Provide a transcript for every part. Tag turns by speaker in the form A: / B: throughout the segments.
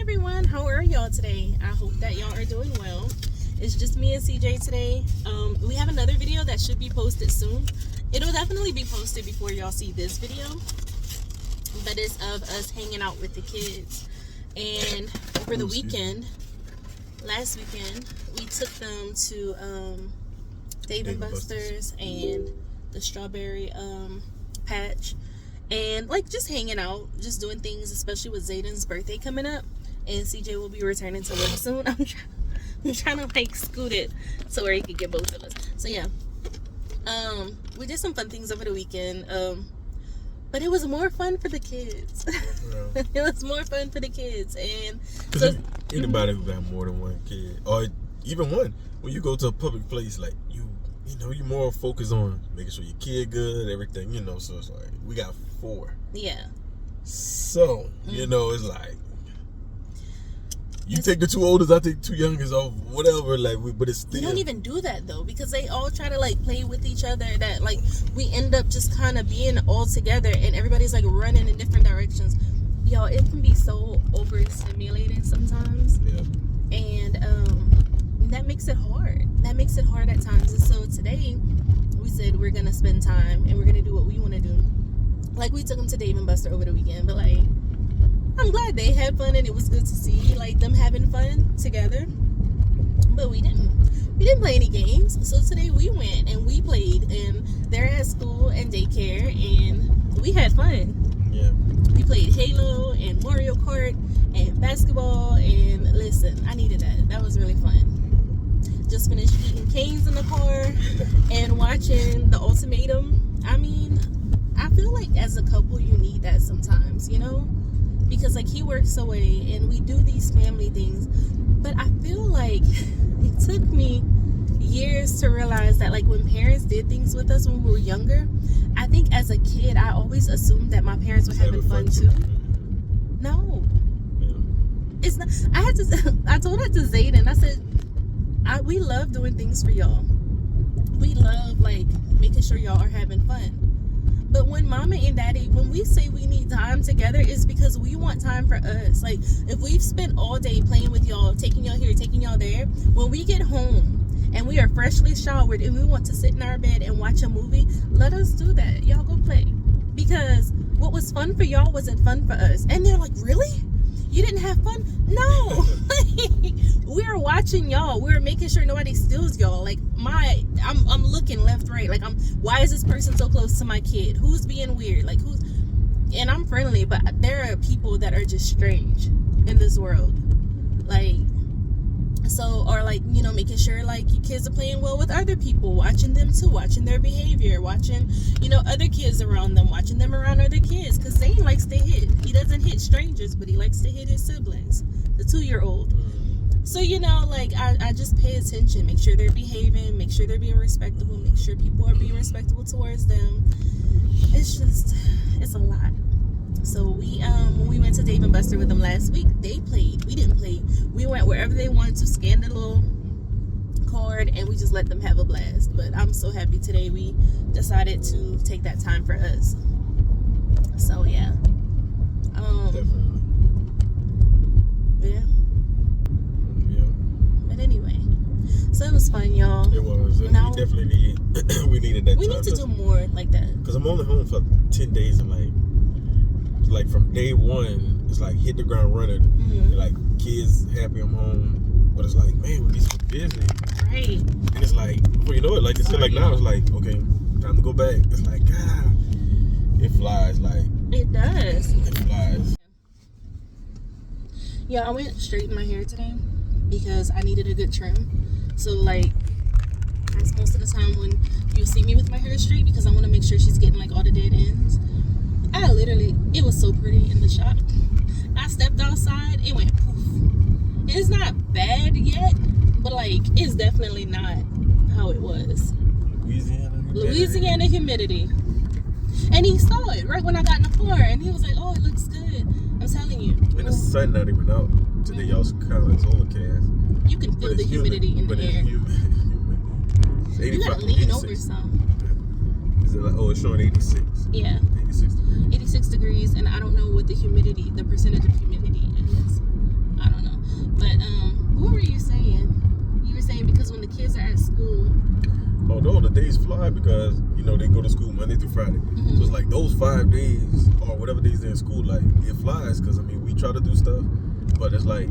A: everyone, how are y'all today? I hope that y'all are doing well. It's just me and CJ today. We have another video that should be posted soon. It'll definitely be posted before y'all see this video, but it's of us hanging out with the kids. And over the weekend, last weekend, we took them to Dave & Buster's and the strawberry patch, and like just hanging out, just doing things, especially with Zayden's birthday coming up, and CJ will be returning to work soon. I'm trying to like scoot it so where he could get both of us. So yeah, we did some fun things over the weekend, but it was more fun for the kids. Yeah. It was more fun for the kids. And so
B: anybody who got more than one kid, or even one, when you go to a public place, like you know, you more focused on making sure your kid good, everything, you know. So it's like we got 4.
A: Yeah.
B: So you know, it's like you take the 2 oldest, I take 2 youngest, or whatever. Like but it's still.
A: You don't even do that though, because they all try to like play with each other. That like we end up just kind of being all together, and everybody's like running in different directions. Y'all, it can be so overstimulating sometimes.
B: Yeah.
A: And that makes it hard. That makes it hard at times. And so today we said we're gonna spend time and we're gonna do what we want to do. Like we took them to Dave & Buster over the weekend, but like I'm glad they had fun and it was good to see like them having fun together. But we didn't play any games. So today we went and we played, and they're at school and daycare, and we had fun.
B: Yeah.
A: We played Halo and Mario Kart and basketball, and listen, I needed that. That was really fun. Just finished eating canes in the car and watching The Ultimatum. I mean, I feel like as a couple you need that sometimes, you know? Because like he works away and we do these family things, but I feel like it took me years to realize that like when parents did things with us when we were younger, I think as a kid I always assumed that my parents were having fun too. No, it's not. I told that to Zayden. I said, we love doing things for y'all. We love like making sure y'all are having fun. But when mama and daddy, when we say we need time together, it's because we want time for us. Like if we've spent all day playing with y'all, taking y'all here, taking y'all there, when we get home and we are freshly showered and we want to sit in our bed and watch a movie, let us do that. Y'all go play. Because what was fun for y'all wasn't fun for us. And they're like, really? You didn't have fun? No. We're watching y'all. We're making sure nobody steals y'all. Like I'm looking left, right. Like why is this person so close to my kid? Who's being weird? Like and I'm friendly, but there are people that are just strange in this world. Like, so, or like, you know, making sure like your kids are playing well with other people, watching them too, watching their behavior, watching, you know, other kids around them, watching them around other kids. Cause Zane likes to hit. He doesn't hit strangers, but he likes to hit his siblings, the 2-year-old. So, you know, like I just pay attention, make sure they're behaving, make sure they're being respectable, make sure people are being respectable towards them. It's a lot. So when we went to Dave & Buster with them last week, they played. We didn't play. We went wherever they wanted to, scan the little card, and we just let them have a blast. But I'm so happy today we decided to take that time for us. So yeah.
B: Definitely.
A: Yeah. But anyway, so it was fun, y'all.
B: It was.
A: Now,
B: we definitely needed that.
A: We need to do more like that.
B: Cause I'm only home for 10 days, and like from day one, it's like hit the ground running. Mm-hmm. Like kids happy I'm home, but it's like, man, we be so busy.
A: Right.
B: And it's like, before you know it, like it's still like now, it's like, okay, time to go back. It's like, God, it flies. Like
A: it does.
B: It flies.
A: Yeah, I went straight in my hair today because I needed a good trim. So like, that's most of the time when you see me with my hair straight, because I want to make sure she's getting like all the dead ends. It was so pretty in the shop. I stepped outside, it went poof. It's not bad yet, but like, it's definitely not how it was. Louisiana humidity. And he saw it right when I got in the car, and he was like, oh, it looks good. I'm telling you.
B: And the sun not even out. Today y'all's kind of like overcast.
A: You can feel the humidity in the air. You gotta lean over some.
B: Is it like, oh, it's showing 86?
A: Yeah.
B: 86 degrees.
A: 86 degrees, and I don't know what the percentage of humidity is.
B: although the days fly because, you know, they go to school Monday through Friday. So it's like those 5 days or whatever days they're in school, like, it flies because, I mean, we try to do stuff, but it's like,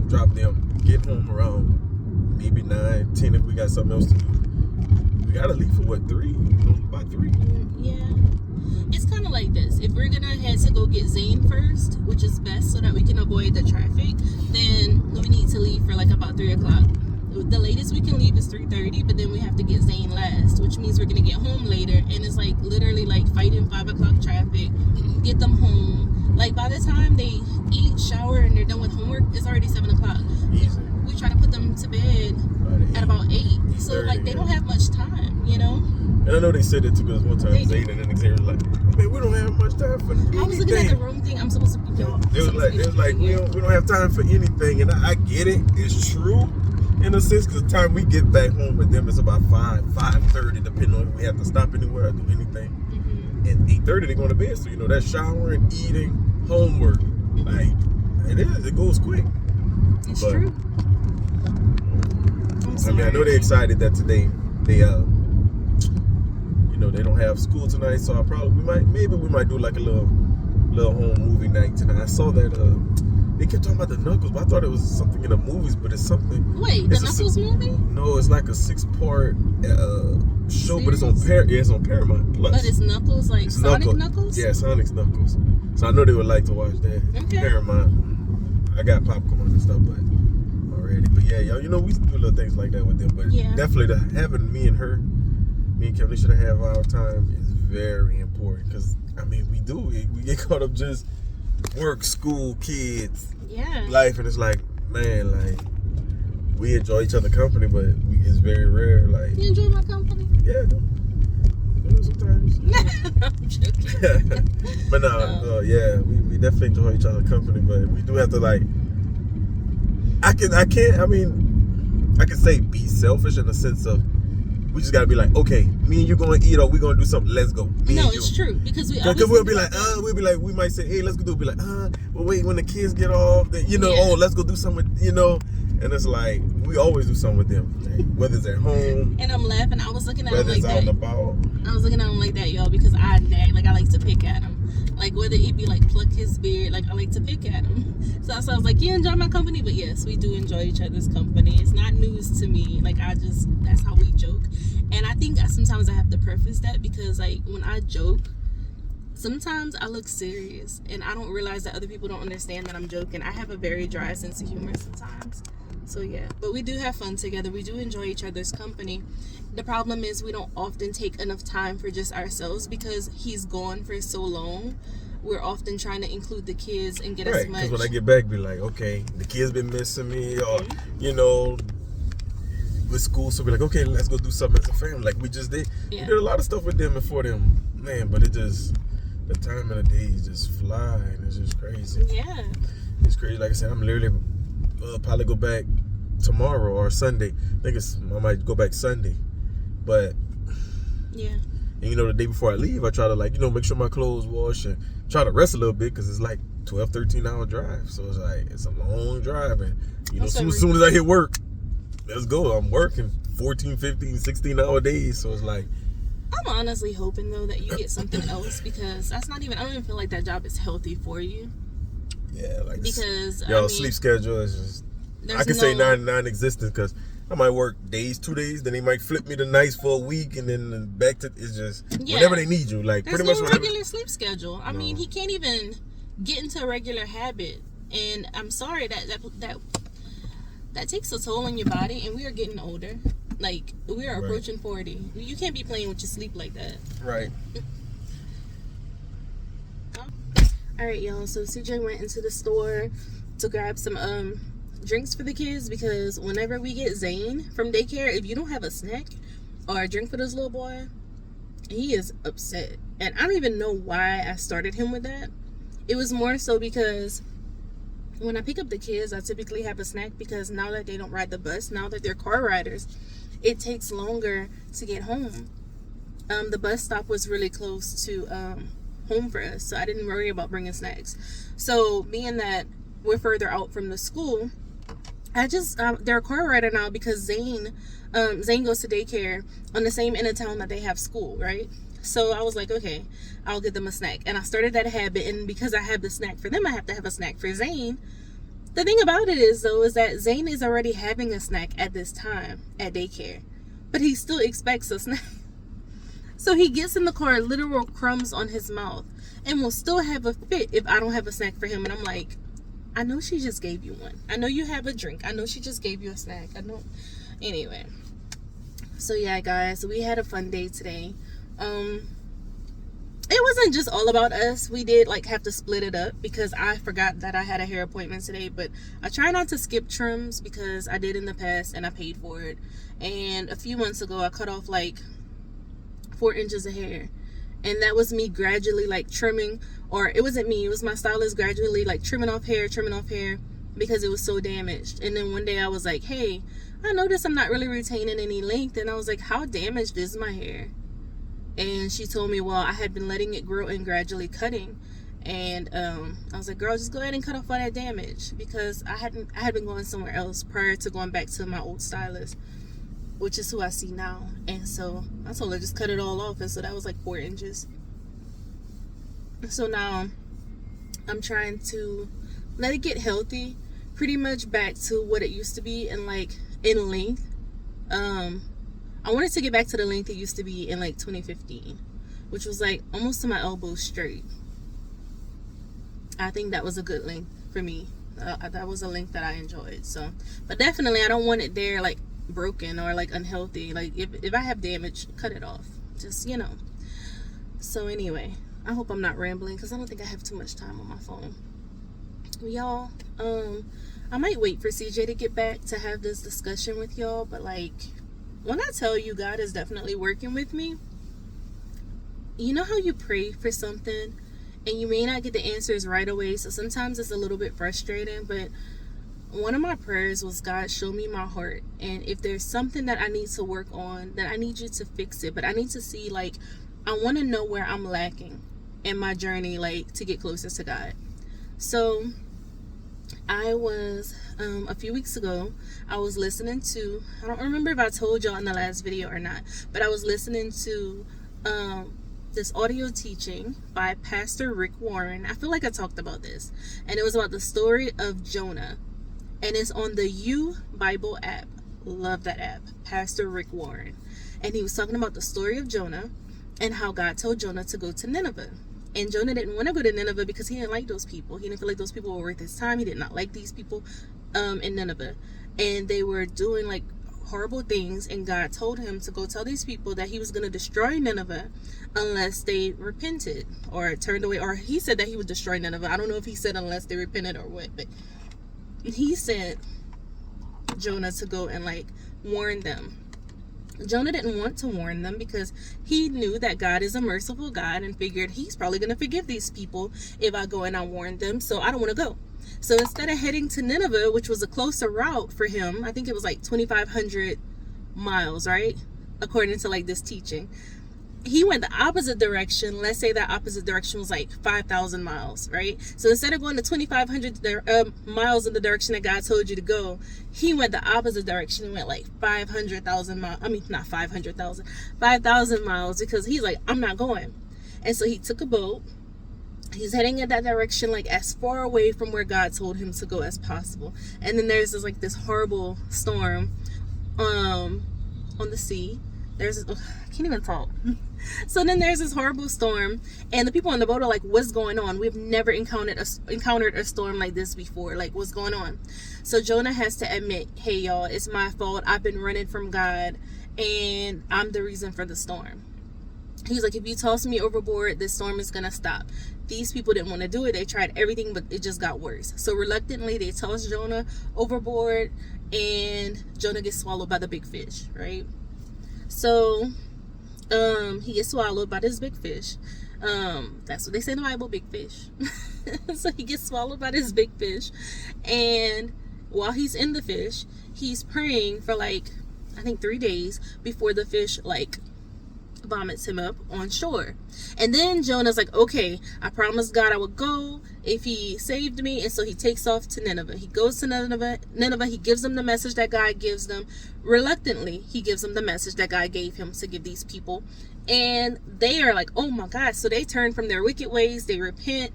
B: drop them, get home around maybe 9, 10 if we got something else to do. We got to leave for, what, 3? By 3?
A: Yeah. It's kind of like this. If we're going to head to go get Zane first, which is best so that we can avoid the traffic, then we need to leave for like about 3 o'clock. The latest we can leave is 3:30, but then we have to get Zane last, which means we're gonna get home later, and it's like literally like fighting 5 o'clock traffic, get them home. Like by the time they eat, shower, and they're done with homework, it's already 7 o'clock.
B: Easy.
A: We try to put them to bed at about 8, so like they don't have much time, you know.
B: And I know they said it to us one time, Zane and Xavier was like, man, we don't have much time for anything.
A: I was looking at the room thing. I'm supposed to be y'all.
B: It was like we don't have time for anything, and I get it. It's true. In a sense, because the time we get back home with them is about 5:30, depending on if we have to stop anywhere or do anything. And 8:30 they're going to bed, so you know that's showering, eating, homework. Like it goes quick.
A: It's true.
B: I mean, I know they're excited that today they you know, they don't have school tonight, so maybe we might do like a little home movie night tonight. I saw that they kept talking about the Knuckles, but I thought it was something in the movies, but it's something.
A: Wait, the Knuckles movie?
B: No, it's like a 6-part show, but it's on Paramount Plus.
A: But it's Knuckles, like it's Sonic Knuckles?
B: Yeah, Sonic's Knuckles. So I know they would like to watch that.
A: Okay.
B: Paramount. I got popcorn and stuff, but already. But yeah, y'all, you know, we do little things like that with them. But definitely having me and Kevin, should have our time is very important because I mean we get caught up just work, school, kids, life, and it's like, man, like we enjoy each other's company, but it's very rare. Like,
A: you enjoy my company?
B: Yeah, I do. Sometimes.
A: I'm joking.
B: But no, yeah, we definitely enjoy each other's company, but we do have to like. I can say be selfish in the sense of. We just gotta be like, okay, me and you gonna eat or we gonna do something. Let's go.
A: It's true because
B: we'll be like, we might say, hey, let's go do. Be like, well, wait, when the kids get off, then let's go do something. And it's like we always do something with them, like, whether it's at home.
A: And I'm laughing. I was looking at him like that.
B: Whether it's out and about.
A: I was looking at him like that, y'all, because I nag. Like I like to pick at him. Like whether it be like pluck his beard, like I like to pick at him. So I was like, you enjoy my company, but yes, we do enjoy each other's company. It's not news to me. Like that's how we joke. And I think sometimes I have to preface that because like when I joke, sometimes I look serious and I don't realize that other people don't understand that I'm joking. I have a very dry sense of humor sometimes. So yeah, but we do have fun together. We do enjoy each other's company. The problem is we don't often take enough time for just ourselves because he's gone for so long. We're often trying to include the kids and get as much.
B: Because when I get back, be like, okay, the kids been missing me, or with school, so we're like, okay, let's go do something as a family. Like we just did. We did a lot of stuff with them and for them, man. But the time of the days just fly, and it's just crazy.
A: Yeah,
B: it's crazy. Like I said, I'm literally probably go back tomorrow or Sunday. I might go back Sunday, but and the day before I leave, I try to make sure my clothes wash and try to rest a little bit because it's like 12-13 hour drive. So it's like it's a long drive, and as soon as I hit work, let's go. I'm working 14, 15, 16 hour days, so it's like.
A: I'm honestly hoping though that you get something else because I don't even feel like that job is healthy for you.
B: Yeah, like
A: because
B: sleep schedule is just. I can say non-existent because I might work 2 days, then they might flip me to nights for a week, and then back to it's just whenever they need you. Like
A: there's
B: pretty much
A: regular sleep schedule. I mean, he can't even get into a regular habit, and I'm sorry that takes a toll on your body. And we are getting older. Like we are approaching 40. You can't be playing with your sleep like that.
B: Right.
A: All right, y'all. So CJ went into the store to grab some drinks for the kids because whenever we get Zane from daycare, if you don't have a snack or a drink for this little boy, he is upset. And I don't even know why I started him with that. It was more so because when I pick up the kids, I typically have a snack because now that they don't ride the bus, now that they're car riders, it takes longer to get home. The bus stop was really close to home for us, so I didn't worry about bringing snacks. So being that we're further out from the school, they're a car rider now because Zane goes to daycare on the same end of town that they have school, right? So I was like, okay, I'll get them a snack. And I started that habit, and because I have the snack for them, I have to have a snack for Zane. The thing about it is, though, is that Zane is already having a snack at this time at daycare, but he still expects a snack. So he gets in the car, literal crumbs on his mouth, and will still have a fit if I don't have a snack for him. And I'm like, I know she just gave you one. I know you have a drink. I know she just gave you a snack. I know. Anyway. So yeah, guys, we had a fun day today. It wasn't just all about us. We did like have to split it up because I forgot that I had a hair appointment today, but I try not to skip trims because I did in the past and I paid for it. And a few months ago, I cut off like 4 inches of hair, and that was me gradually like trimming, or it wasn't me, it was my stylist gradually like trimming off hair because it was so damaged. And then one day I was like, hey, I noticed I'm not really retaining any length, and I was like, how damaged is my hair? And she told me, well, I had been letting it grow and gradually cutting. And I was like, girl, just go ahead and cut off all that damage, because I had been going somewhere else prior to going back to my old stylist, which is who I see now. And so I told her just cut it all off, and so that was like 4 inches. So now I'm trying to let it get healthy, pretty much back to what it used to be, and like in length. I wanted to get back to the length it used to be in like 2015, which was like almost to my elbow straight. I think that was a good length for me. That was a length that I enjoyed. So, but definitely I don't want it there like broken or like unhealthy. Like if I have damage, cut it off, just, you know. So anyway, I hope I'm not rambling because I don't think I have too much time on my phone. Y'all, I might wait for CJ to get back to have this discussion with y'all, but like, when I tell you God is definitely working with me, you know how you pray for something and you may not get the answers right away, so sometimes it's a little bit frustrating, but one of my prayers was, God, show me my heart, and if there's something that I need to work on, then I need you to fix it. But I need to see, like, I want to know where I'm lacking in my journey, like, to get closer to God. So I was a few weeks ago, I was listening to, I don't remember if I told y'all in the last video or not, but I was listening to this audio teaching by Pastor Rick Warren. I feel like I talked about this, and it was about the story of Jonah. And it's on the U Bible app. Love that app. Pastor Rick Warren. And he was talking about the story of Jonah and how God told Jonah to go to Nineveh. And Jonah didn't want to go to Nineveh because he didn't like those people. He didn't feel like those people were worth his time. He did not like these people in Nineveh. And they were doing like horrible things. And God told him to go tell these people that he was going to destroy Nineveh unless they repented or turned away. Or he said that he would destroy Nineveh. I don't know if he said unless they repented or what, but he sent Jonah to go and like warn them. Jonah didn't want to warn them because he knew that God is a merciful God and figured he's probably going to forgive these people if I go and I warn them, so I don't want to go. So instead of heading to Nineveh, which was a closer route for him, I think it was like 2,500 miles, right? According to like this teaching. He went the opposite direction. Let's say that opposite direction was like 5,000 miles, right? So instead of going to 2,500 miles in the direction that God told you to go, he went the opposite direction and went like 500,000 miles. I mean, not 500,000, 5,000 miles, because he's like, I'm not going. And so he took a boat. He's heading in that direction, like as far away from where God told him to go as possible. And then there's this horrible storm on the sea. I can't even talk. So then there's this horrible storm, and the people on the boat are like, what's going on? We've never encountered a storm like this before. Like, what's going on? So Jonah has to admit, hey y'all, it's my fault. I've been running from God, and I'm the reason for the storm. He's like, if you toss me overboard, this storm is gonna stop. These people didn't want to do it. They tried everything, but it just got worse. So reluctantly, they toss Jonah overboard, and Jonah gets swallowed by the big fish, right? So he gets swallowed by this big fish. That's what they say in the Bible, big fish. So he gets swallowed by this big fish, and while he's in the fish, he's praying for like, I think 3 days before the fish like vomits him up on shore. And then Jonah's like, okay, I promised God I would go if he saved me. And so he takes off to Nineveh. He goes to Nineveh. He gives them the message that God gives them. Reluctantly, he gives them the message that God gave him to give these people. And they are like, oh my God. So they turn from their wicked ways. They repent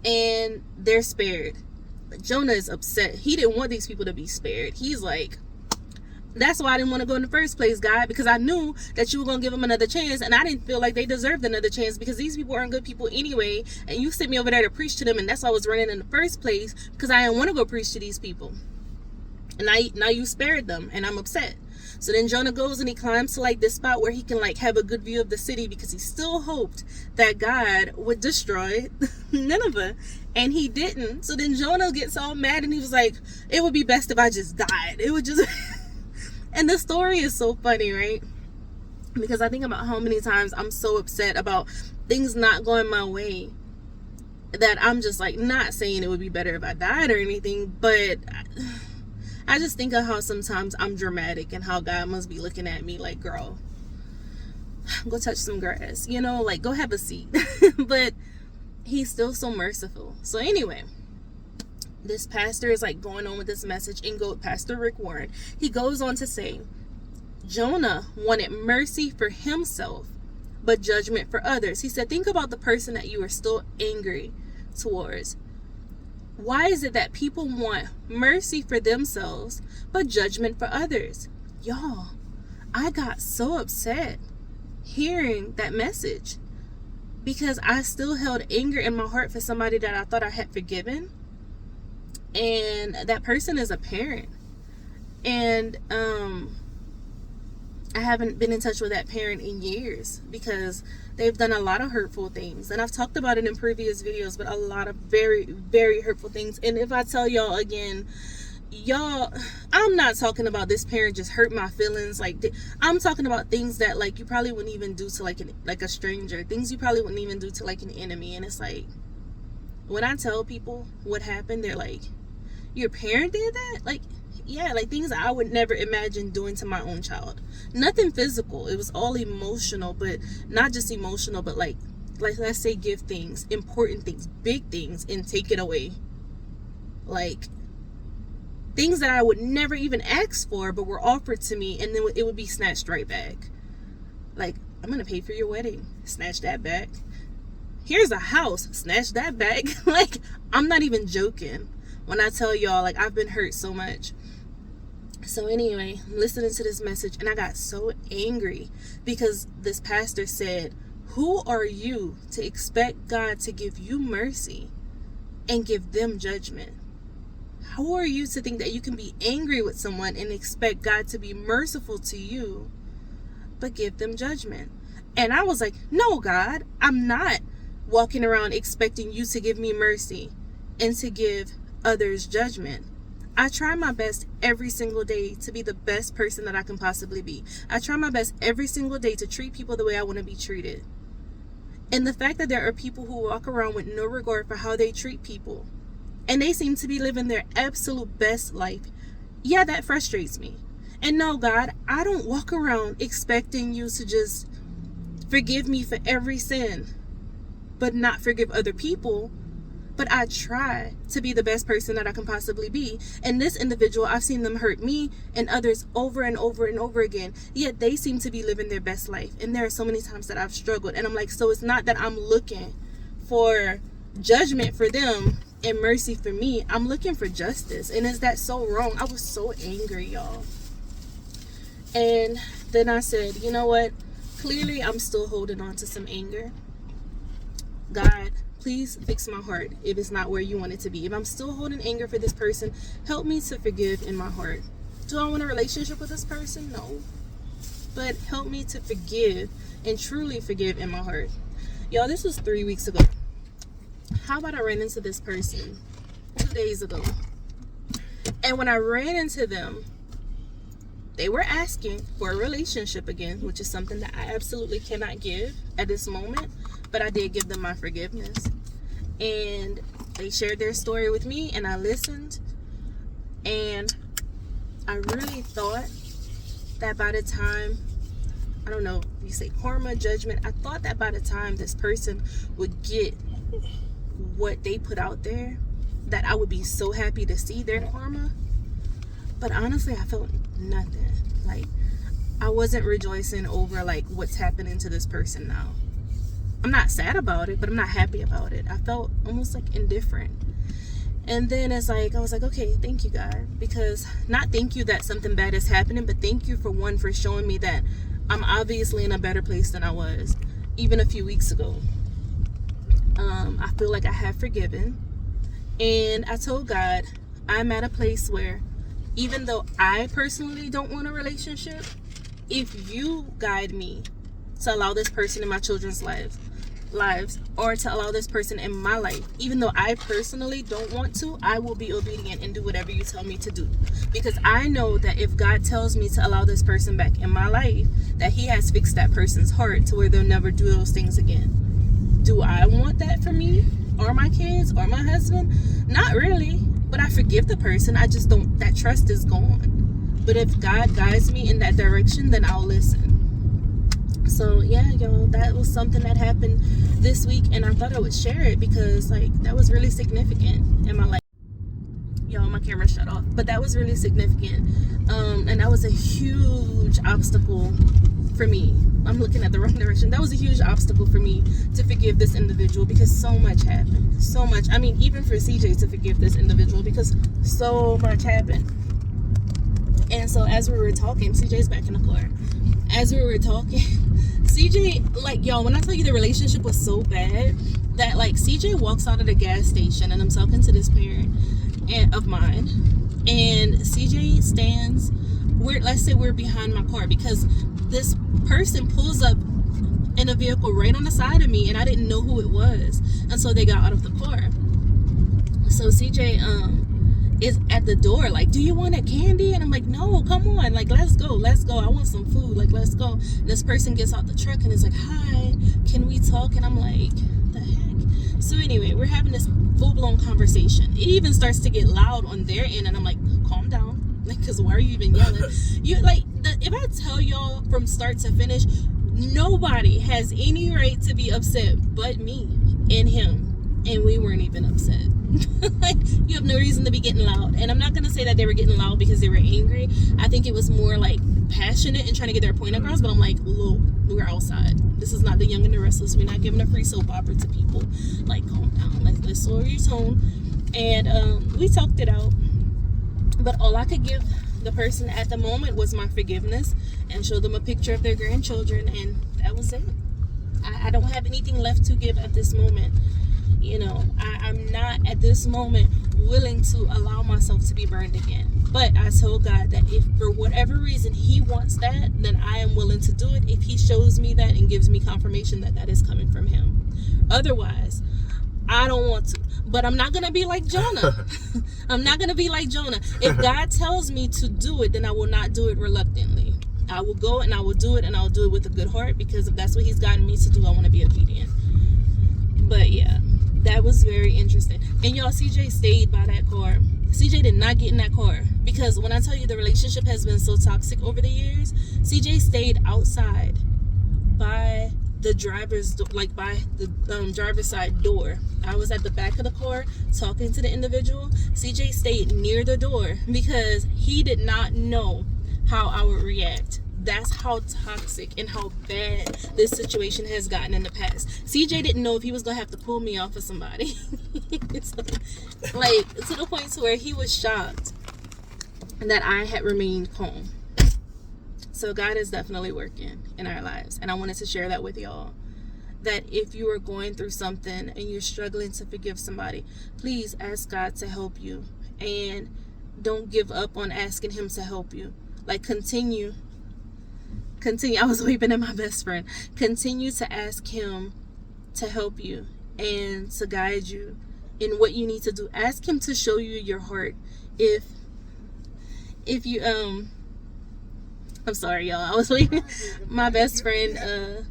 A: and they're spared. But Jonah is upset. He didn't want these people to be spared. He's like, that's why I didn't want to go in the first place, God, because I knew that you were going to give them another chance, and I didn't feel like they deserved another chance because these people aren't good people anyway, and you sent me over there to preach to them, and that's why I was running in the first place, because I didn't want to go preach to these people. And now you spared them, and I'm upset. So then Jonah goes and he climbs to like this spot where he can like have a good view of the city because he still hoped that God would destroy Nineveh, and he didn't. So then Jonah gets all mad and he was like, it would be best if I just died. It would just... And the story is so funny, right? Because I think about how many times I'm so upset about things not going my way that I'm just like, not saying it would be better if I died or anything, but I just think of how sometimes I'm dramatic and how God must be looking at me like, girl, go touch some grass, you know, like go have a seat. But he's still so merciful. So anyway, this pastor is like going on with this message, and Pastor Rick Warren, he goes on to say, Jonah wanted mercy for himself, but judgment for others. He said, think about the person that you are still angry towards. Why is it that people want mercy for themselves, but judgment for others? Y'all, I got so upset hearing that message because I still held anger in my heart for somebody that I thought I had forgiven. And that person is a parent. And I haven't been in touch with that parent in years because they've done a lot of hurtful things. And I've talked about it in previous videos, but a lot of very, very hurtful things. And if I tell y'all again, y'all, I'm not talking about this parent just hurt my feelings. Like, I'm talking about things that like you probably wouldn't even do to like a stranger. Things you probably wouldn't even do to like an enemy. And it's like, when I tell people what happened, they're like, your parent did that? Like, yeah, like things I would never imagine doing to my own child. Nothing physical. It was all emotional, but not just emotional, but like let's say give things, important things, big things, and take it away. Like things that I would never even ask for, but were offered to me, and then it would be snatched right back. Like, I'm gonna pay for your wedding. Snatch that back. Here's a house. Snatch that back. Like, I'm not even joking when I tell y'all, like, I've been hurt so much. So anyway, I'm listening to this message, and I got so angry because this pastor said, who are you to expect God to give you mercy and give them judgment? Who are you to think that you can be angry with someone and expect God to be merciful to you, but give them judgment? And I was like, no, God, I'm not walking around expecting you to give me mercy and to give others judgment. I try my best every single day to be the best person that I can possibly be. I try my best every single day to treat people the way I want to be treated. And the fact that there are people who walk around with no regard for how they treat people, and they seem to be living their absolute best life, yeah, that frustrates me. And no, God, I don't walk around expecting you to just forgive me for every sin, but not forgive other people. But I try to be the best person that I can possibly be. And this individual, I've seen them hurt me and others over and over and over again. Yet they seem to be living their best life. And there are so many times that I've struggled. And I'm like, so it's not that I'm looking for judgment for them and mercy for me. I'm looking for justice. And is that so wrong? I was so angry, y'all. And then I said, you know what? Clearly, I'm still holding on to some anger. God, please fix my heart if it's not where you want it to be. If I'm still holding anger for this person, help me to forgive in my heart. Do I want a relationship with this person? No. But help me to forgive and truly forgive in my heart. Y'all, this was 3 weeks ago. How about I ran into this person 2 days ago? And when I ran into them, they were asking for a relationship again, which is something that I absolutely cannot give at this moment. But I did give them my forgiveness. And they shared their story with me, and I listened. And I really thought that by the time I don't know, you say karma, judgment. I thought that by the time this person would get what they put out there, that I would be so happy to see their karma. But honestly, I felt nothing. Like, I wasn't rejoicing over like what's happening to this person now. I'm not sad about it, but I'm not happy about it. I felt almost like indifferent. And then it's like, I was like, okay, thank you, God. Because not thank you that something bad is happening, but thank you for showing me that I'm obviously in a better place than I was even a few weeks ago. I feel like I have forgiven. And I told God, I'm at a place where even though I personally don't want a relationship, if you guide me to allow this person in my children's lives, or to allow this person in my life, even though I personally don't want to, I will be obedient and do whatever you tell me to do. Because I know that if God tells me to allow this person back in my life, that he has fixed that person's heart to where they'll never do those things again. Do I want that for me or my kids or my husband? Not really, but I forgive the person. I just don't, that trust is gone. But if God guides me in that direction, then I'll listen. So yeah, y'all, that was something that happened this week, and I thought I would share it because like that was really significant in my life. Y'all, my camera shut off, but that was really significant, and that was a huge obstacle for me. I'm looking at the wrong direction. That was a huge obstacle for me to forgive this individual because so much happened. So much. I mean, even for CJ to forgive this individual because so much happened. And so as we were talking, CJ's back in the car. As we were talking, CJ, like, y'all, when I tell you the relationship was so bad that like CJ walks out of the gas station and I'm talking to this parent of mine, and CJ stands, let's say we're behind my car because this person pulls up in a vehicle right on the side of me and I didn't know who it was until they got out of the car. So CJ is at the door like, do you want a candy? And I'm like, no, come on, like let's go, I want some food, like let's go. And this person gets out the truck and is like, hi, can we talk? And I'm like, the heck. So anyway, we're having this full-blown conversation. It even starts to get loud on their end and I'm like, calm down, like, because why are you even yelling? You like, if I tell y'all from start to finish, nobody has any right to be upset but me and him, and we weren't even upset. Like, you have no reason to be getting loud. And I'm not gonna say that they were getting loud because they were angry. I think it was more like passionate and trying to get their point across. But I'm like, look, we're outside. This is not the Young and the Restless. We're not giving a free soap opera to people. Like, calm down. Let's lower your tone. And we talked it out. But all I could give the person at the moment was my forgiveness and show them a picture of their grandchildren, and that was it. I don't have anything left to give at this moment. You know, I'm not at this moment willing to allow myself to be burned again. But I told God that if for whatever reason he wants that, then I am willing to do it if he shows me that and gives me confirmation that that is coming from him. Otherwise, I don't want to. But I'm not going to be like Jonah. I'm not going to be like Jonah. If God tells me to do it, then I will not do it reluctantly. I will go and I will do it, and I'll do it with a good heart, because if that's what he's gotten me to do, I want to be obedient. But yeah, that was very interesting. And y'all, CJ stayed by that car. CJ did not get in that car, because when I tell you the relationship has been so toxic over the years, CJ stayed outside by the driver's like by the driver's side door. I was at the back of the car talking to the individual. CJ stayed near the door because he did not know how I would react. That's how toxic and how bad this situation has gotten in the past. CJ didn't know if he was gonna have to pull me off of somebody. So, like, to the point to where he was shocked that I had remained calm. So God is definitely working in our lives, and I wanted to share that with y'all, that if you are going through something and you're struggling to forgive somebody, please ask God to help you, and don't give up on asking him to help you. Like, continue. I was waving at my best friend. Continue to ask him to help you and to guide you in what you need to do. Ask him to show you your heart. If you I'm sorry, y'all. I was waiting. My best friend,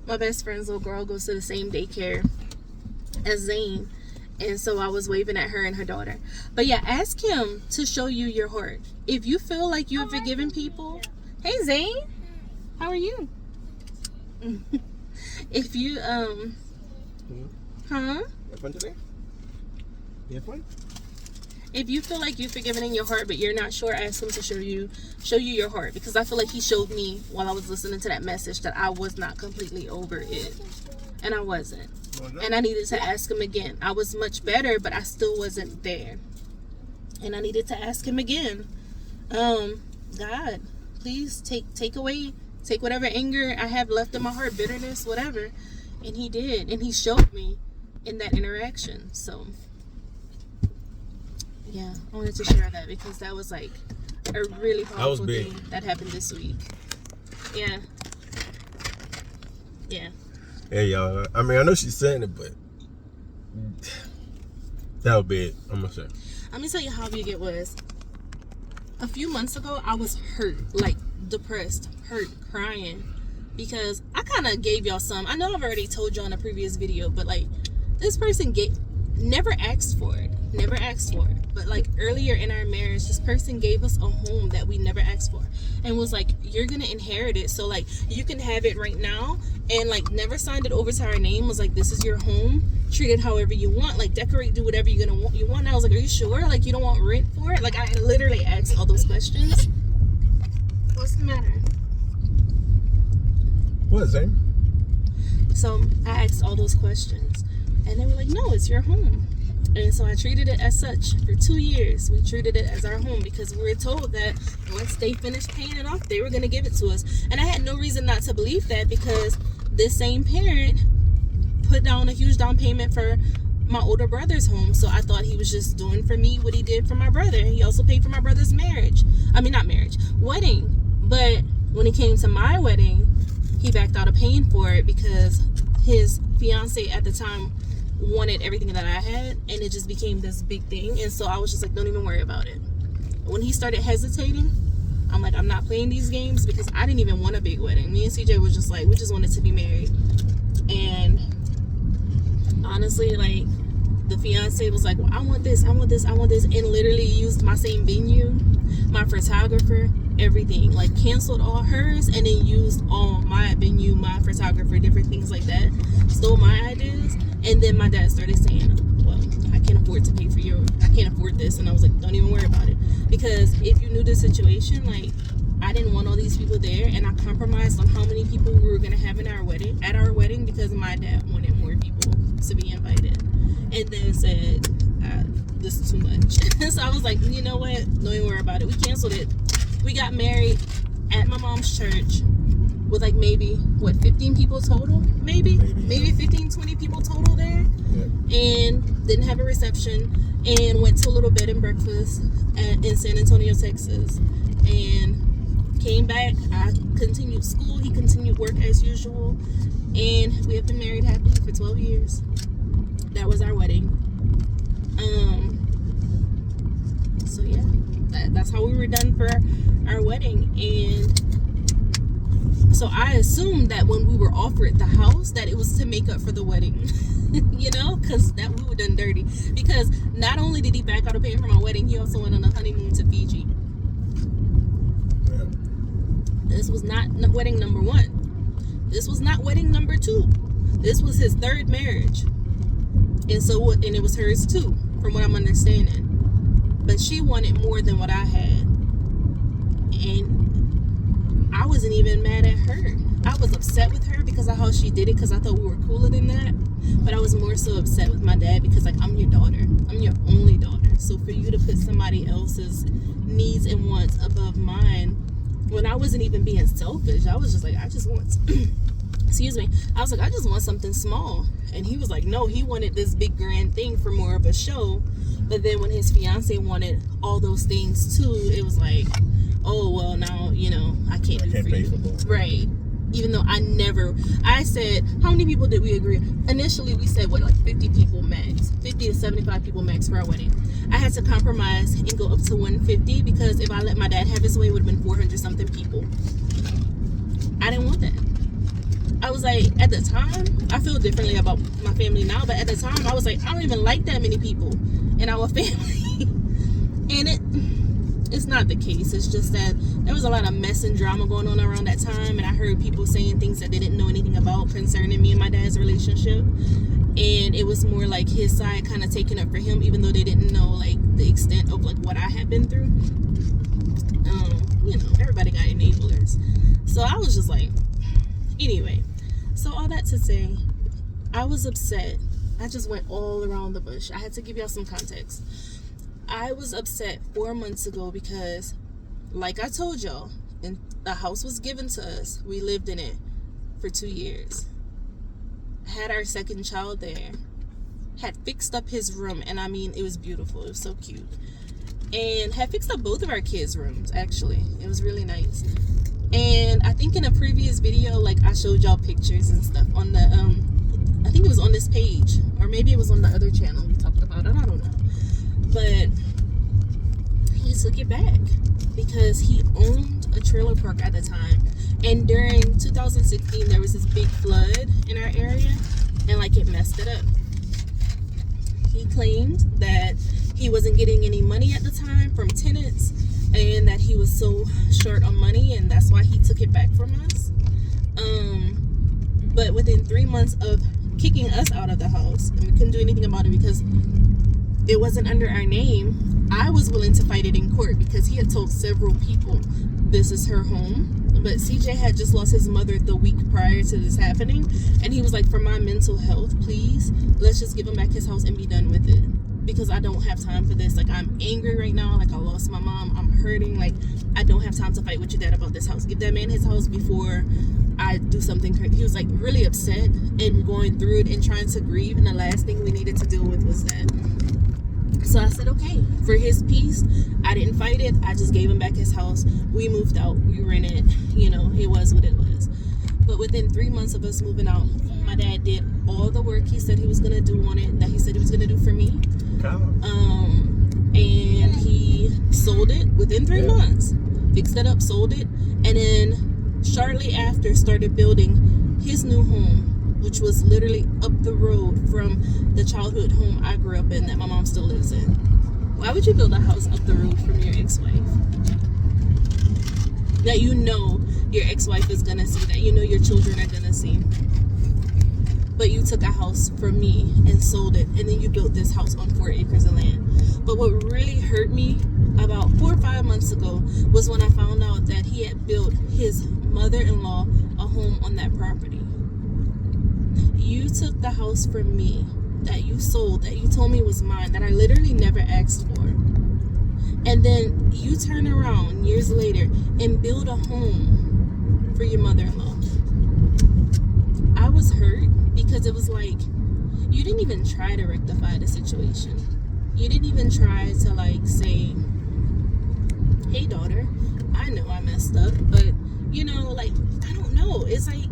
A: my best friend's little girl goes to the same daycare as Zane. And so I was waving at her and her daughter. But yeah, ask him to show you your heart. If you feel like you have forgiven people. Hey, Zane. How are you? If you Huh?
B: You have fun today? You have fun?
A: If you feel like you've forgiven in your heart, but you're not sure, ask him to show you your heart. Because I feel like he showed me while I was listening to that message that I was not completely over it. And I wasn't. And I needed to ask him again. I was much better, but I still wasn't there. And I needed to ask him again. God, please take whatever anger I have left in my heart, bitterness, whatever. And he did. And he showed me in that interaction. So yeah, I wanted to share that because that was like a really powerful thing that happened this week. Yeah.
B: Hey, y'all. I mean, I know she's saying it, but that was big. I'm gonna say.
A: Let me tell you how big it was. A few months ago, I was hurt, like depressed, hurt, crying, because I kind of gave y'all some. I know I've already told y'all in a previous video, but like this person never asked for it. But like earlier in our marriage, this person gave us a home that we never asked for and was like, you're gonna inherit it, so like you can have it right now, and like never signed it over to our name. Was like, this is your home, treat it however you want, like decorate, do whatever you want. And I was like, are you sure? Like you don't want rent for it? Like I literally asked all those questions. What's the matter?
B: What, Zane?
A: So I asked all those questions and they were like, no, it's your home. And so I treated it as such. For 2 years, we treated it as our home because we were told that once they finished paying it off, they were going to give it to us. And I had no reason not to believe that because this same parent put down a huge down payment for my older brother's home. So I thought he was just doing for me what he did for my brother. He also paid for my brother's wedding. But when it came to my wedding, he backed out of paying for it because his fiance at the time wanted everything that I had, and it just became this big thing. And so I was just like, don't even worry about it. When he started hesitating, I'm like, I'm not playing these games because I didn't even want a big wedding. Me and CJ was just like, we just wanted to be married. And honestly, like, the fiance was like, well, I want this, and literally used my same venue, my photographer, everything, like canceled all hers and then used all my venue, my photographer, different things like that, stole my ideas. And then my dad started saying, well, I can't afford to pay for I can't afford this. And I was like, don't even worry about it, because if you knew the situation, like, I didn't want all these people there, and I compromised on how many people we were going to have at our wedding because my dad wanted more people to be invited, and then said, this is too much. So I was like, you know what, don't even worry about it. We canceled it. We got married at my mom's church with like maybe 15 people total, maybe 15, 20 people total there. Yeah. And didn't have a reception, and went to a little bed and breakfast in San Antonio, Texas, and came back. I continued school, he continued work as usual, and we have been married happily for 12 years. That was our wedding. So yeah, that's how we were done for our wedding. And so I assumed that when we were offered the house, that it was to make up for the wedding, you know, because that we were done dirty. Because not only did he back out of paying for my wedding, he also went on a honeymoon to Fiji. Yeah. This was not wedding number 1. This was not wedding number 2. This was his 3rd marriage, and it was hers too, from what I'm understanding. But she wanted more than what I had, and I wasn't even mad at her. I was upset with her because of how she did it, because I thought we were cooler than that. But I was more so upset with my dad because, like, I'm your daughter. I'm your only daughter. So for you to put somebody else's needs and wants above mine, when I wasn't even being selfish, I was just like, I just want excuse me, I was like, I just want something small. And he was like, no, he wanted this big grand thing for more of a show. But then when his fiance wanted all those things too, it was like, oh, well, now, you know, I can't pay for both. Right. Even though I said, how many people did we agree? Initially, we said, like 50 people max, 50 to 75 people max for our wedding. I had to compromise and go up to 150 because if I let my dad have his way, it would have been 400 something people. I didn't want that. I was like, at the time, I feel differently about my family now, but at the time, I was like, I don't even like that many people in our family. And it's not the case. It's just that there was a lot of mess and drama going on around that time, and I heard people saying things that they didn't know anything about concerning me and my dad's relationship. And it was more like his side kind of taking up for him, even though they didn't know like the extent of like what I had been through. You know, everybody got enablers. So I was just like, anyway. So all that to say, I was upset. I just went all around the bush. I had to give y'all some context. I was upset 4 months ago because, like I told y'all, and the house was given to us. We lived in it for 2 years. Had our second child there. Had fixed up his room, and I mean, it was beautiful. It was so cute. And had fixed up both of our kids' rooms, actually. It was really nice. And I think in a previous video, like, I showed y'all pictures and stuff on the, I think it was on this page. Or maybe it was on the other channel we talked about it. I don't know. But he took it back because he owned a trailer park at the time. And during 2016, there was this big flood in our area. And, like, it messed it up. He claimed that he wasn't getting any money at the time from tenants and that he was so short on money, and that's why he took it back from us. But within 3 months of kicking us out of the house, and we couldn't do anything about it because it wasn't under our name, I was willing to fight it in court because he had told several people this is her home. But CJ had just lost his mother the week prior to this happening, and he was like, for my mental health, please, let's just give him back his house and be done with it. Because I don't have time for this. Like, I'm angry right now. Like, I lost my mom. I'm hurting. Like, I don't have time to fight with your dad about this house. Give that man his house before I do something crazy. He was, like, really upset and going through it and trying to grieve. And the last thing we needed to deal with was that. So I said, okay, for his peace, I didn't fight it. I just gave him back his house. We moved out. We rented. You know, it was what it was. But within 3 months of us moving out, my dad did all the work he said he was going to do on it, that he said he was going to do for me. And he sold it within 3 months. Fixed it up, sold it, and then shortly after started building his new home, which was literally up the road from the childhood home I grew up in that my mom still lives in. Why would you build a house up the road from your ex-wife? That you know your ex-wife is gonna see, that you know your children are gonna see. But you took a house from me and sold it, and then you built this house on 4 acres of land. But what really hurt me about 4 or 5 months ago was when I found out that he had built his mother-in-law a home on that property. You took the house from me that you sold, that you told me was mine, that I literally never asked for. And then you turn around years later and build a home for your mother-in-law. I was hurt because it was like, you didn't even try to rectify the situation. You didn't even try to like say, hey daughter, I know I messed up, but you know, like, I don't know. It's like,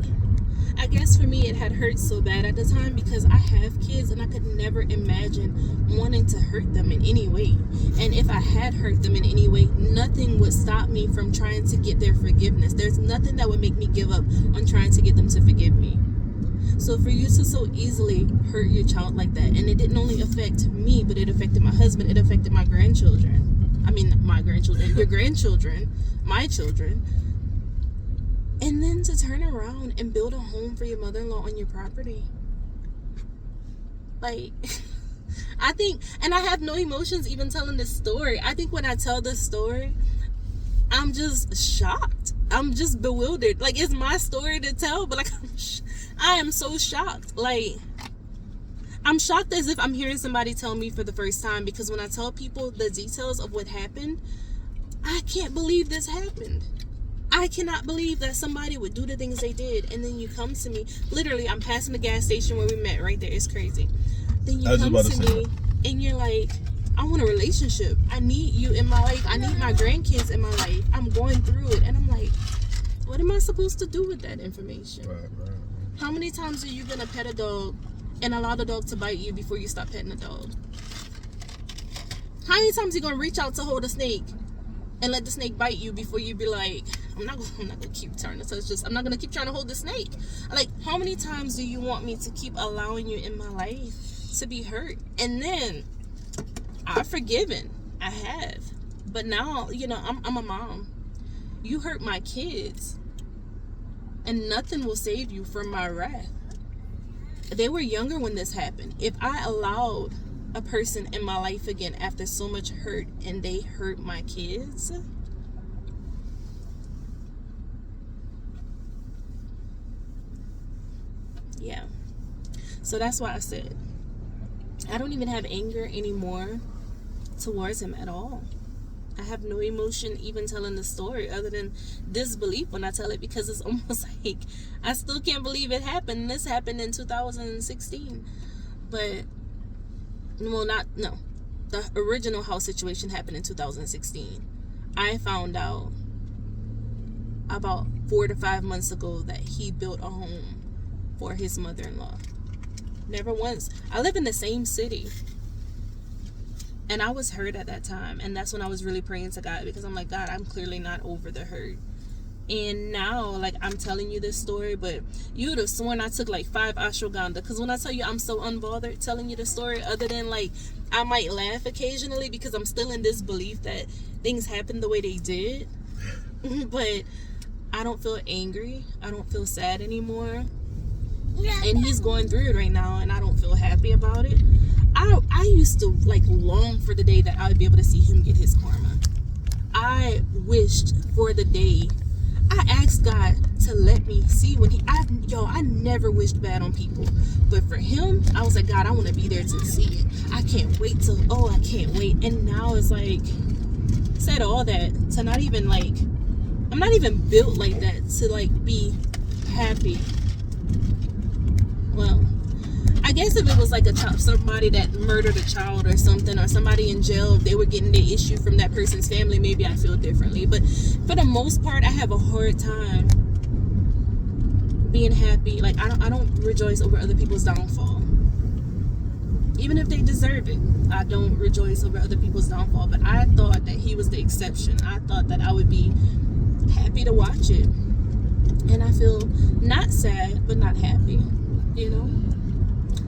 A: I guess for me it had hurt so bad at the time because I have kids and I could never imagine wanting to hurt them in any way. And if I had hurt them in any way, nothing would stop me from trying to get their forgiveness. There's nothing that would make me give up on trying to get them to forgive me. So for you to so easily hurt your child like that, and it didn't only affect me, but it affected my husband, it affected my grandchildren. I mean, my grandchildren, your grandchildren, my children. And then to turn around and build a home for your mother-in-law on your property. Like, I think, and I have no emotions even telling this story. I think when I tell this story, I'm just shocked. I'm just bewildered. Like, it's my story to tell, but like, I am so shocked. Like, I'm shocked as if I'm hearing somebody tell me for the first time, because when I tell people the details of what happened, I can't believe this happened. I cannot believe that somebody would do the things they did, and then you come to me. Literally, I'm passing the gas station where we met right there. It's crazy. Then you come to me, and you're like, I want a relationship. I need you in my life. I need my grandkids in my life. I'm going through it. And I'm like, what am I supposed to do with that information?
B: Right.
A: How many times are you going to pet a dog and allow the dog to bite you before you stop petting the dog? How many times are you going to reach out to hold a snake and let the snake bite you before you be like, I'm not gonna keep trying to touch this. I'm not gonna keep trying to hold the snake. Like, how many times do you want me to keep allowing you in my life to be hurt? And then I've forgiven. I have. But now, I'm a mom. You hurt my kids, and nothing will save you from my wrath. They were younger when this happened. If I allowed a person in my life again after so much hurt and they hurt my kids, yeah. So that's why I said I don't even have anger anymore towards him at all. I have no emotion even telling the story other than disbelief when I tell it, because it's almost like I still can't believe it happened. This happened in 2016. But, the original house situation happened in 2016. I found out about 4 to 5 months ago that he built a home for his mother-in-law. Never once. I live in the same city. And I was hurt at that time. And that's when I was really praying to God, because I'm like, God, I'm clearly not over the hurt. And now, like, I'm telling you this story, but you would have sworn I took like 5 ashwagandha. Because when I tell you I'm so unbothered telling you the story, other than like I might laugh occasionally because I'm still in this belief that things happen the way they did. But I don't feel angry. I don't feel sad anymore. And he's going through it right now, and I don't feel happy about it. I used to like long for the day that I would be able to see him get his karma. I wished for the day. I asked God to let me see when I never wished bad on people. But for him, I was like, God, I want to be there to see it. I can't wait I can't wait. And now it's like, said all that to not even like, I'm not even built like that to like be happy. Well, I guess if it was like somebody that murdered a child or something, or somebody in jail, if they were getting the issue from that person's family, maybe I feel differently. But for the most part, I have a hard time being happy. Like I don't rejoice over other people's downfall, even if they deserve it. I don't rejoice over other people's downfall. But I thought that he was the exception. I thought that I would be happy to watch it, and I feel not sad but not happy.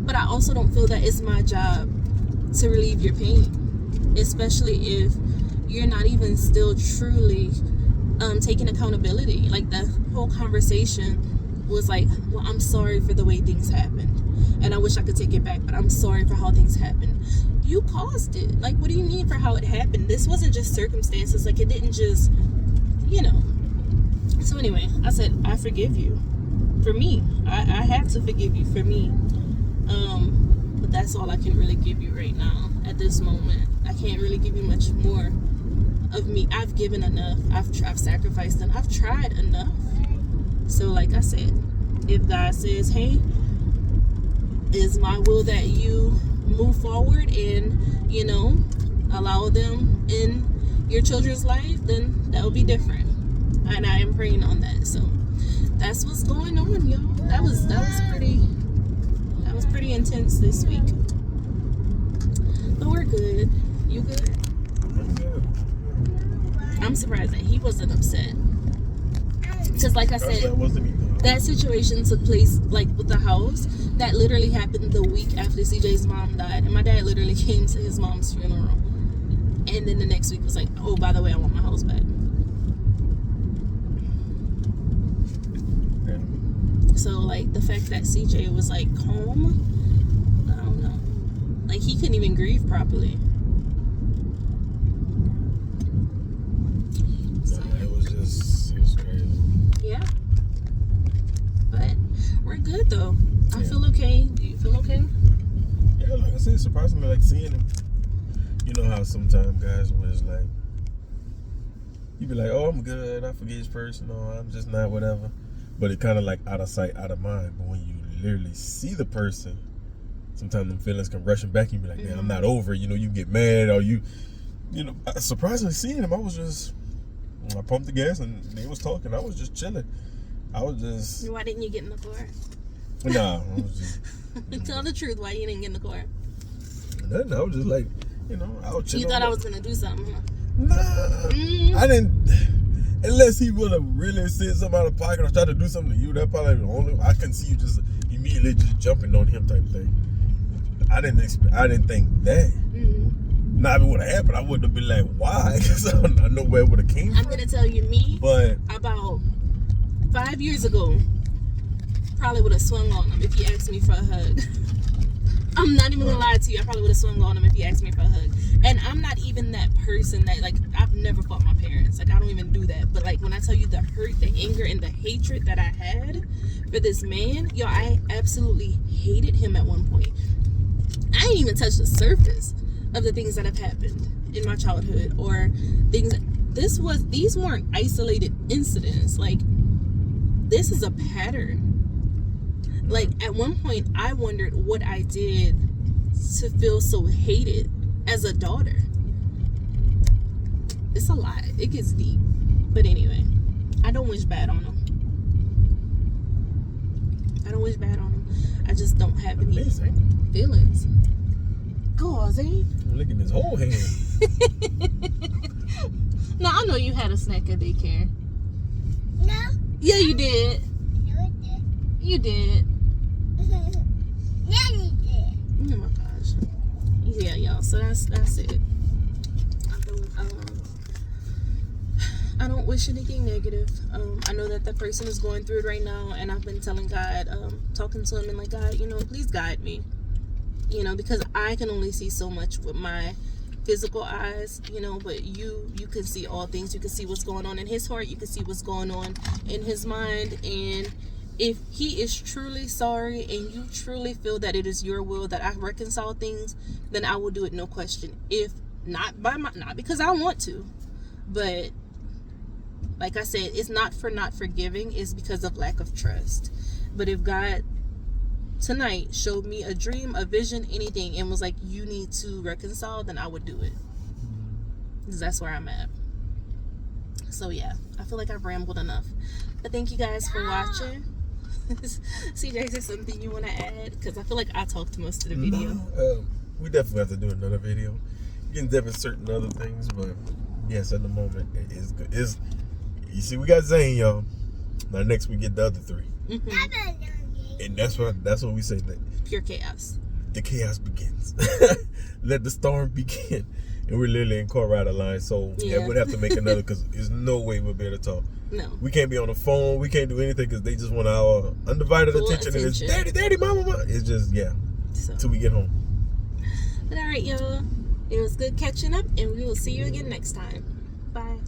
A: But I also don't feel that it's my job to relieve your pain, especially if you're not even still truly taking accountability. Like the whole conversation was like, well, I'm sorry for the way things happened, and I wish I could take it back, but I'm sorry for how things happened. You caused it. Like, what do you mean for how it happened? This wasn't just circumstances. Like, it didn't just, So anyway, I said, I forgive you. For me, I have to forgive you for me. But that's all I can really give you right now at this moment. I can't really give you much more of me. I've given enough. I've sacrificed enough. I've tried enough. So like I said, if God says, hey, it's my will that you move forward and, allow them in your children's life, then that will be different. And I am praying on that. So that's what's going on, y'all. That was pretty intense this week. But we're good. You good?
B: I'm good.
A: I'm surprised that he wasn't upset. Because like I said, that situation took place like with the house. That literally happened the week after CJ's mom died. And my dad literally came to his mom's funeral. And then the next week was like, oh, by the way, I want my house back. So, like, the fact that CJ was, like, calm, I don't know. Like, he couldn't even grieve properly.
B: So, it was crazy.
A: Yeah. But we're good, though. I feel okay. Do you feel okay?
B: Yeah, like I said, surprisingly, like, seeing him. You know how sometimes guys was like, you be like, oh, I'm good, I forget this person, or I'm just not whatever. But it kind of like out of sight, out of mind. But when you literally see the person, sometimes them feelings come rushing back. You be like, man, I'm not over it. You get mad, or surprisingly seeing him, I pumped the gas and they was talking. I was just chilling.
A: Why didn't you get in the car?
B: Nah, I was just.
A: Tell the truth, why you didn't get in the car?
B: Nothing. I was just like, I was chilling.
A: You thought I was gonna do something, huh?
B: Nah, I didn't. Unless he would have really said something out of pocket or tried to do something to you, that probably the only. I couldn't see you just immediately just jumping on him type thing. I didn't think that. Nah, if it would have happened, I wouldn't have been like, why? Because I know where it would have came from.
A: I'm gonna tell you,
B: but
A: about 5 years ago, probably would have swung on him if he asked me for a hug. I'm not even gonna lie to you. I probably would have swung on him if he asked me for a hug. And I'm not even that person that, like, I've never fought my parents. Like, I don't even do that. But, like, when I tell you the hurt, the anger, and the hatred that I had for this man, yo, I absolutely hated him at one point. I didn't even touch the surface of the things that have happened in my childhood or things. These weren't isolated incidents. Like, this is a pattern. Like, at one point, I wondered what I did to feel so hated as a daughter. It's a lot. It gets deep. But anyway, I don't wish bad on him. I just don't have any feelings. Go, Zane.
B: Look at his whole hand.
A: Now, I know you had a snack at daycare.
C: No.
A: Yeah, you did.
C: No, it did.
A: You did.
C: Yeah, you did.
A: Oh my gosh. Yeah, y'all. So that's it. I don't wish anything negative. I know that the person is going through it right now, and I've been telling God, talking to him, and like, God, please guide me. Because I can only see so much with my physical eyes, but you can see all things. You can see what's going on in his heart. You can see what's going on in his mind. And if he is truly sorry and you truly feel that it is your will that I reconcile things, then I will do it, no question. If not not because I want to, but like I said, it's not for not forgiving, it's because of lack of trust. But if God tonight showed me a dream, a vision, anything, and was like, you need to reconcile, then I would do it. Because that's where I'm at. So yeah, I feel like I've rambled enough. But thank you guys for watching. CJ, is there something you want to add? Because I feel like I talked most of the video.
B: No, we definitely have to do another video. You can definitely certain other things, but yes, at the moment, it is good. You see, we got Zane, y'all. Now next we get the other three.
A: Mm-hmm.
B: And that's what we say.
A: Pure chaos.
B: The chaos begins. Let the storm begin. And we're literally in Colorado line, so yeah, we'd have to make another because there's no way we'll be able to talk.
A: No.
B: We can't be on the phone. We can't do anything because they just want our undivided attention. And it's daddy, mama. It's just, till we get home.
A: But all right, y'all. It was good catching up, and we will see you again next time. Bye.